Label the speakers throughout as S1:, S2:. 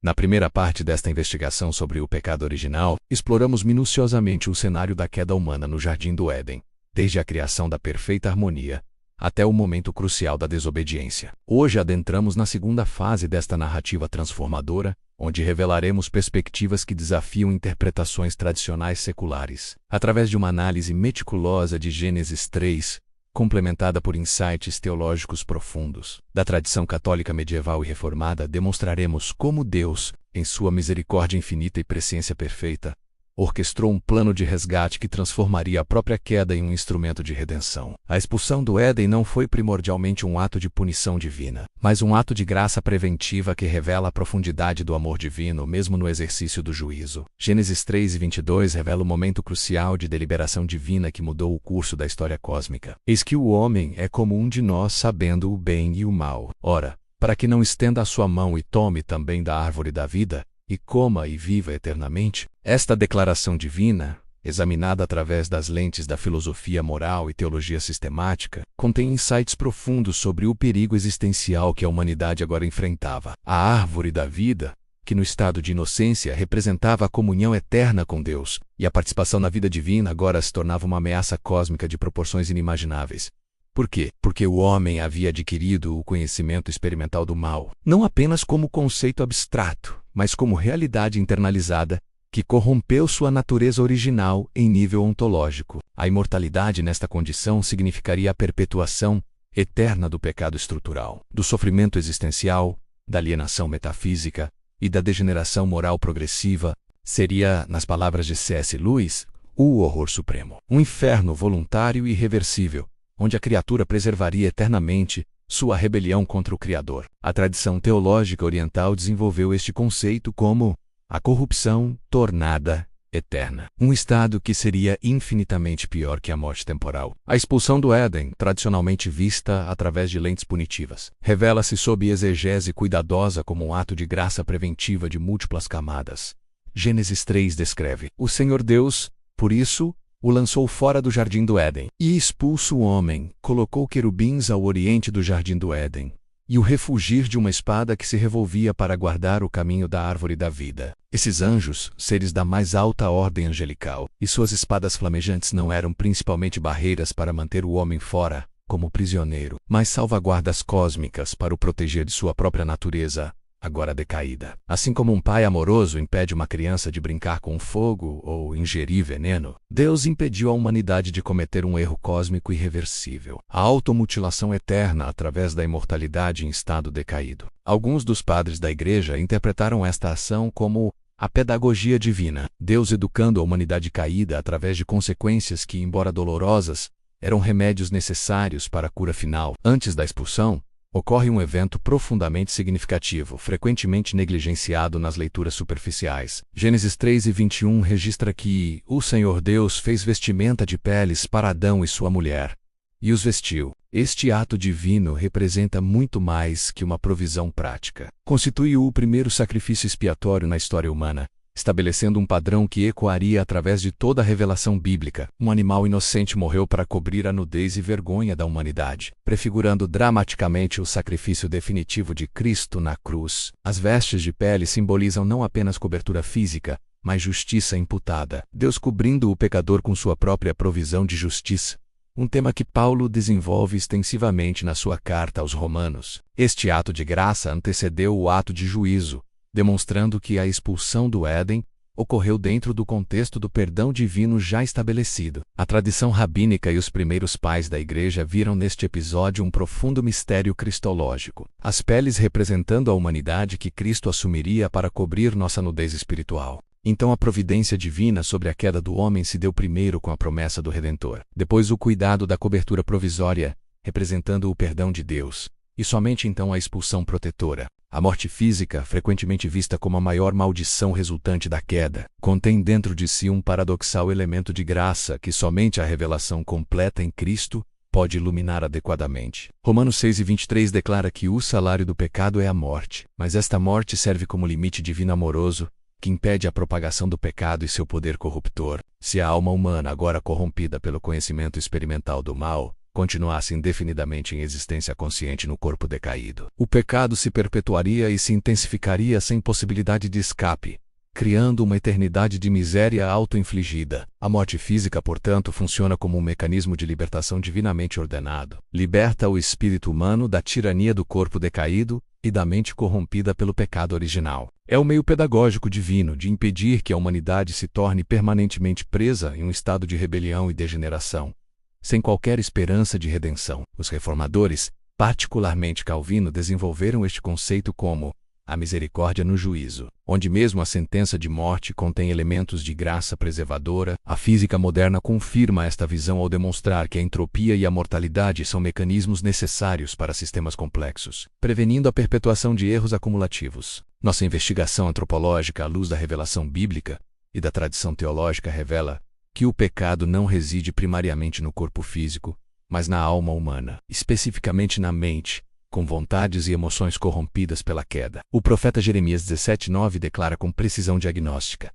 S1: Na primeira parte desta investigação sobre o pecado original, exploramos minuciosamente o cenário da queda humana no Jardim do Éden, desde a criação da perfeita harmonia até o momento crucial da desobediência. Hoje adentramos na segunda fase desta narrativa transformadora, onde revelaremos perspectivas que desafiam interpretações tradicionais seculares. Através de uma análise meticulosa de Gênesis 3, complementada por insights teológicos profundos da tradição católica medieval e reformada, demonstraremos como Deus, em sua misericórdia infinita e presciência perfeita, orquestrou um plano de resgate que transformaria a própria queda em um instrumento de redenção. A expulsão do Éden não foi primordialmente um ato de punição divina, mas um ato de graça preventiva que revela a profundidade do amor divino, mesmo no exercício do juízo. Gênesis 3:22 revela o momento crucial de deliberação divina que mudou o curso da história cósmica. Eis que o homem é como um de nós, sabendo o bem e o mal. Ora, para que não estenda a sua mão e tome também da árvore da vida, e coma e viva eternamente. Esta declaração divina, examinada através das lentes da filosofia moral e teologia sistemática, contém insights profundos sobre o perigo existencial que a humanidade agora enfrentava. A árvore da vida, que no estado de inocência representava a comunhão eterna com Deus, e a participação na vida divina agora se tornava uma ameaça cósmica de proporções inimagináveis. Por quê? Porque o homem havia adquirido o conhecimento experimental do mal, não apenas como conceito abstrato, mas como realidade internalizada, que corrompeu sua natureza original em nível ontológico. A imortalidade nesta condição significaria a perpetuação eterna do pecado estrutural, do sofrimento existencial, da alienação metafísica e da degeneração moral progressiva. Seria, nas palavras de C.S. Lewis, o horror supremo. Um inferno voluntário e irreversível, onde a criatura preservaria eternamente sua rebelião contra o Criador. A tradição teológica oriental desenvolveu este conceito como a corrupção tornada eterna, um estado que seria infinitamente pior que a morte temporal. A expulsão do Éden, tradicionalmente vista através de lentes punitivas, revela-se sob exegese cuidadosa como um ato de graça preventiva de múltiplas camadas. Gênesis 3 descreve: o Senhor Deus, por isso, o lançou fora do Jardim do Éden, e expulso o homem, colocou querubins ao oriente do Jardim do Éden, e o refugir de uma espada que se revolvia para guardar o caminho da árvore da vida. Esses anjos, seres da mais alta ordem angelical, e suas espadas flamejantes não eram principalmente barreiras para manter o homem fora, como prisioneiro, mas salvaguardas cósmicas para o proteger de sua própria natureza, agora decaída. Assim como um pai amoroso impede uma criança de brincar com fogo ou ingerir veneno, Deus impediu a humanidade de cometer um erro cósmico irreversível, a automutilação eterna através da imortalidade em estado decaído. Alguns dos padres da Igreja interpretaram esta ação como a pedagogia divina, Deus educando a humanidade caída através de consequências que, embora dolorosas, eram remédios necessários para a cura final. Antes da expulsão, ocorre um evento profundamente significativo, frequentemente negligenciado nas leituras superficiais. Gênesis 3:21 registra que o Senhor Deus fez vestimenta de peles para Adão e sua mulher, e os vestiu. Este ato divino representa muito mais que uma provisão prática. Constitui o primeiro sacrifício expiatório na história humana, estabelecendo um padrão que ecoaria através de toda a revelação bíblica. Um animal inocente morreu para cobrir a nudez e vergonha da humanidade, prefigurando dramaticamente o sacrifício definitivo de Cristo na cruz. As vestes de pele simbolizam não apenas cobertura física, mas justiça imputada, Deus cobrindo o pecador com sua própria provisão de justiça. Um tema que Paulo desenvolve extensivamente na sua carta aos Romanos. Este ato de graça antecedeu o ato de juízo, demonstrando que a expulsão do Éden ocorreu dentro do contexto do perdão divino já estabelecido. A tradição rabínica e os primeiros pais da Igreja viram neste episódio um profundo mistério cristológico, as peles representando a humanidade que Cristo assumiria para cobrir nossa nudez espiritual. Então a providência divina sobre a queda do homem se deu primeiro com a promessa do Redentor, depois o cuidado da cobertura provisória, representando o perdão de Deus, e somente então a expulsão protetora. A morte física, frequentemente vista como a maior maldição resultante da queda, contém dentro de si um paradoxal elemento de graça que somente a revelação completa em Cristo pode iluminar adequadamente. Romanos 6:23 declara que o salário do pecado é a morte, mas esta morte serve como limite divino amoroso, que impede a propagação do pecado e seu poder corruptor. Se a alma humana, agora corrompida pelo conhecimento experimental do mal, continuasse indefinidamente em existência consciente no corpo decaído. O pecado se perpetuaria e se intensificaria sem possibilidade de escape, criando uma eternidade de miséria auto-infligida. A morte física, portanto, funciona como um mecanismo de libertação divinamente ordenado. Liberta o espírito humano da tirania do corpo decaído e da mente corrompida pelo pecado original. É o meio pedagógico divino de impedir que a humanidade se torne permanentemente presa em um estado de rebelião e degeneração, sem qualquer esperança de redenção. Os reformadores, particularmente Calvino, desenvolveram este conceito como a misericórdia no juízo, onde mesmo a sentença de morte contém elementos de graça preservadora. A física moderna confirma esta visão ao demonstrar que a entropia e a mortalidade são mecanismos necessários para sistemas complexos, prevenindo a perpetuação de erros acumulativos. Nossa investigação antropológica à luz da revelação bíblica e da tradição teológica revela que o pecado não reside primariamente no corpo físico, mas na alma humana, especificamente na mente, com vontades e emoções corrompidas pela queda. O profeta Jeremias 17:9 declara com precisão diagnóstica: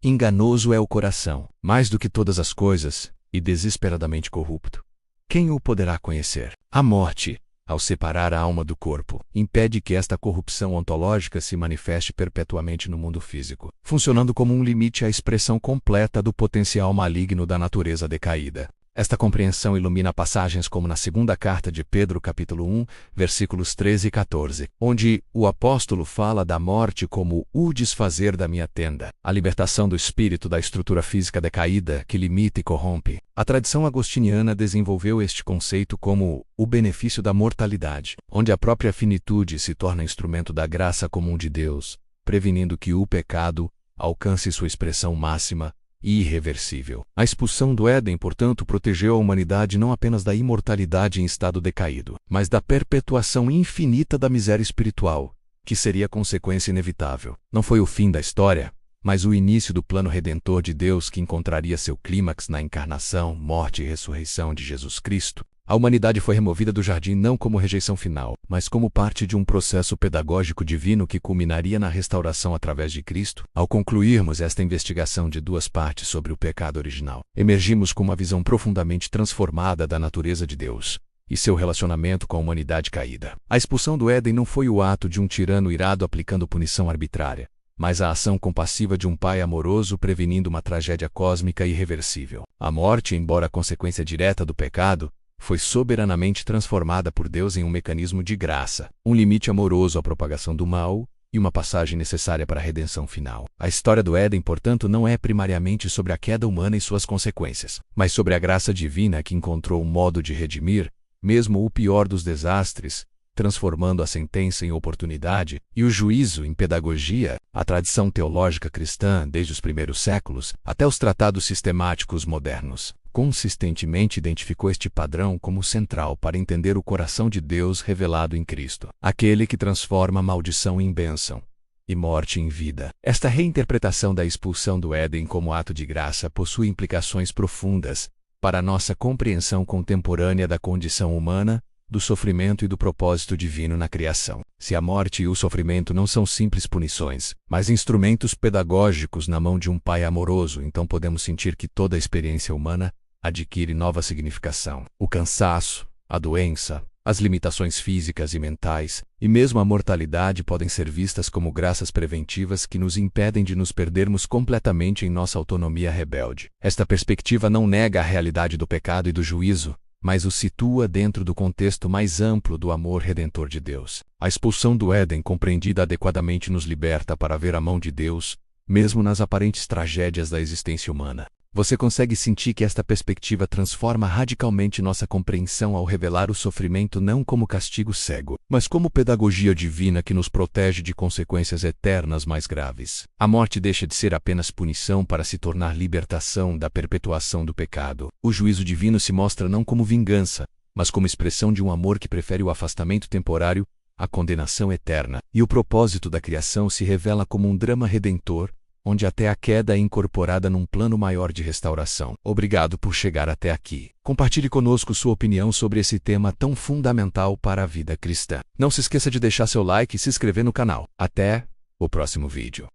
S1: enganoso é o coração, mais do que todas as coisas, e desesperadamente corrupto. Quem o poderá conhecer? A morte, ao separar a alma do corpo, impede que esta corrupção ontológica se manifeste perpetuamente no mundo físico, funcionando como um limite à expressão completa do potencial maligno da natureza decaída. Esta compreensão ilumina passagens como na segunda carta de Pedro, capítulo 1, versículos 13 e 14, onde o apóstolo fala da morte como o desfazer da minha tenda, a libertação do espírito da estrutura física decaída que limita e corrompe. A tradição agostiniana desenvolveu este conceito como o benefício da mortalidade, onde a própria finitude se torna instrumento da graça comum de Deus, prevenindo que o pecado alcance sua expressão máxima e irreversível. A expulsão do Éden, portanto, protegeu a humanidade não apenas da imortalidade em estado decaído, mas da perpetuação infinita da miséria espiritual, que seria consequência inevitável. Não foi o fim da história, mas o início do plano redentor de Deus que encontraria seu clímax na encarnação, morte e ressurreição de Jesus Cristo. A humanidade foi removida do jardim não como rejeição final, mas como parte de um processo pedagógico divino que culminaria na restauração através de Cristo. Ao concluirmos esta investigação de duas partes sobre o pecado original, emergimos com uma visão profundamente transformada da natureza de Deus e seu relacionamento com a humanidade caída. A expulsão do Éden não foi o ato de um tirano irado aplicando punição arbitrária, mas a ação compassiva de um pai amoroso prevenindo uma tragédia cósmica irreversível. A morte, embora consequência direta do pecado, foi soberanamente transformada por Deus em um mecanismo de graça, um limite amoroso à propagação do mal e uma passagem necessária para a redenção final. A história do Éden, portanto, não é primariamente sobre a queda humana e suas consequências, mas sobre a graça divina que encontrou um modo de redimir, mesmo o pior dos desastres, transformando a sentença em oportunidade e o juízo em pedagogia. A tradição teológica cristã, desde os primeiros séculos até os tratados sistemáticos modernos, consistentemente identificou este padrão como central para entender o coração de Deus revelado em Cristo, aquele que transforma maldição em bênção e morte em vida. Esta reinterpretação da expulsão do Éden como ato de graça possui implicações profundas para a nossa compreensão contemporânea da condição humana, do sofrimento e do propósito divino na criação. Se a morte e o sofrimento não são simples punições, mas instrumentos pedagógicos na mão de um pai amoroso, então podemos sentir que toda a experiência humana adquire nova significação. O cansaço, a doença, as limitações físicas e mentais, e mesmo a mortalidade podem ser vistas como graças preventivas que nos impedem de nos perdermos completamente em nossa autonomia rebelde. Esta perspectiva não nega a realidade do pecado e do juízo, mas o situa dentro do contexto mais amplo do amor redentor de Deus. A expulsão do Éden compreendida adequadamente nos liberta para ver a mão de Deus, mesmo nas aparentes tragédias da existência humana. Você consegue sentir que esta perspectiva transforma radicalmente nossa compreensão ao revelar o sofrimento não como castigo cego, mas como pedagogia divina que nos protege de consequências eternas mais graves. A morte deixa de ser apenas punição para se tornar libertação da perpetuação do pecado. O juízo divino se mostra não como vingança, mas como expressão de um amor que prefere o afastamento temporário à condenação eterna. E o propósito da criação se revela como um drama redentor, onde até a queda é incorporada num plano maior de restauração. Obrigado por chegar até aqui. Compartilhe conosco sua opinião sobre esse tema tão fundamental para a vida cristã. Não se esqueça de deixar seu like e se inscrever no canal. Até o próximo vídeo.